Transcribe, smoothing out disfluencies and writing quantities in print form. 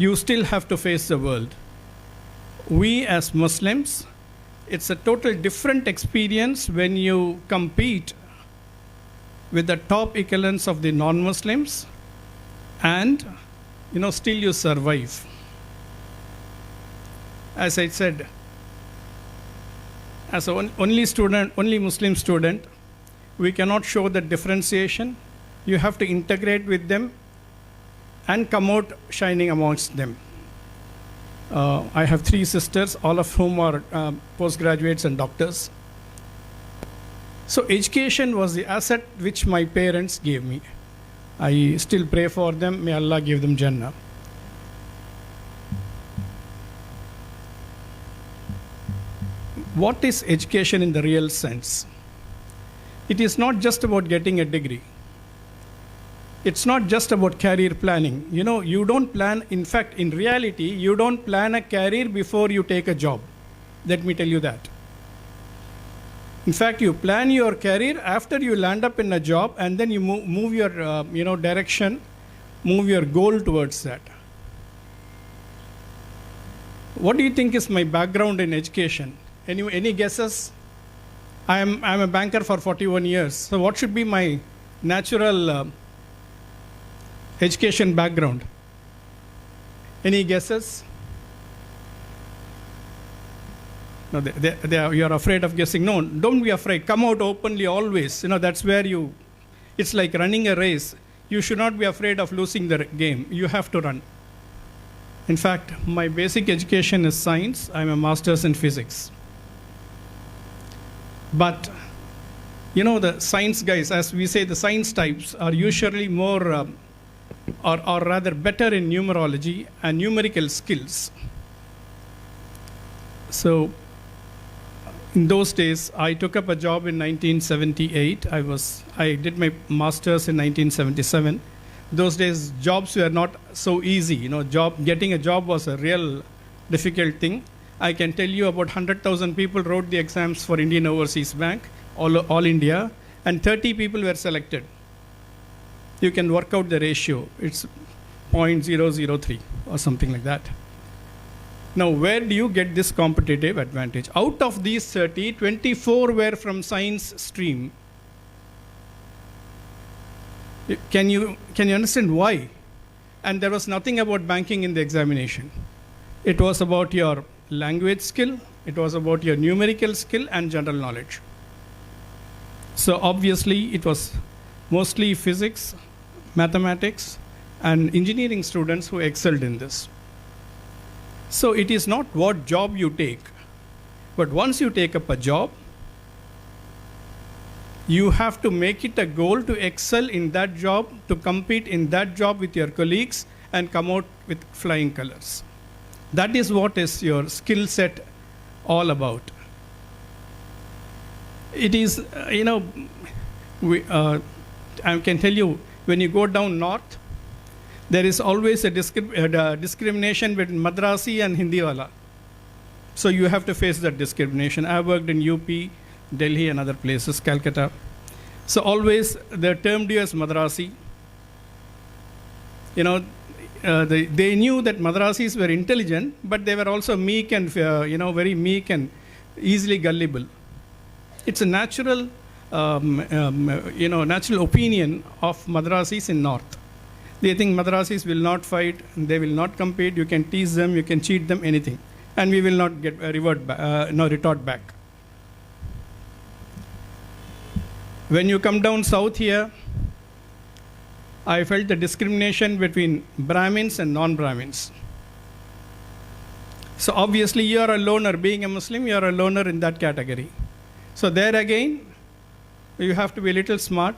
you still have to face the world. We as Muslims, it's a total different experience when you compete with the top equivalents of the non-Muslims and still you survive. As I said, as an only Muslim student, we cannot show the differentiation. You have to integrate with them and come out shining amongst them. I have 3 sisters, all of whom are postgraduates and doctors. So education was the asset which my parents gave me. I still pray for them. May Allah give them Jannah. What is education in the real sense? It is not just about getting a degree. It's not just about career planning. You don't plan, in fact, in reality, you don't plan a career before you take a job. Let me tell you that. In fact, you plan your career after you land up in a job, and then you move your direction, move your goal towards that. What do you think is my background in education? Any guesses? I'm a banker for 41 years. So what should be my natural education background? Any guesses? No, you're afraid of guessing. No, don't be afraid. Come out openly always. That's where it's like running a race. You should not be afraid of losing the game. You have to run. In fact, my basic education is science. I'm a master's in physics. But, the science guys, as we say, the science types are usually more, or rather better in numerology and numerical skills. So, in those days, I took up a job in 1978. I did my master's in 1977. Those days, jobs were not so easy. Getting a job was a real difficult thing. I can tell you about 100,000 people wrote the exams for Indian Overseas Bank, all India, and 30 people were selected. You can work out the ratio. It's 0.003 or something like that. Now, where do you get this competitive advantage? Out of these 30, 24 were from science stream. Can you understand why? And there was nothing about banking in the examination. It was about your language skill, it was about your numerical skill and general knowledge. So obviously it was mostly physics, mathematics, and engineering students who excelled in this. So it is not what job you take, but once you take up a job, you have to make it a goal to excel in that job, to compete in that job with your colleagues and come out with flying colors. That is what is your skill set all about. It is, I can tell you, when you go down north, there is always a discrimination between Madrasi and Hindiwala. So you have to face that discrimination. I worked in UP, Delhi and other places, Calcutta. So always they're termed you as Madrasi. They knew that Madrasis were intelligent, but they were also meek and, very meek and easily gullible. It's a natural, natural opinion of Madrasis in North. They think Madrasis will not fight, they will not compete, you can tease them, you can cheat them, anything. And we will not get retort back. When you come down south here, I felt the discrimination between Brahmins and non-Brahmins. So obviously you are a loner. Being a Muslim, you are a loner in that category. So there again, you have to be a little smart.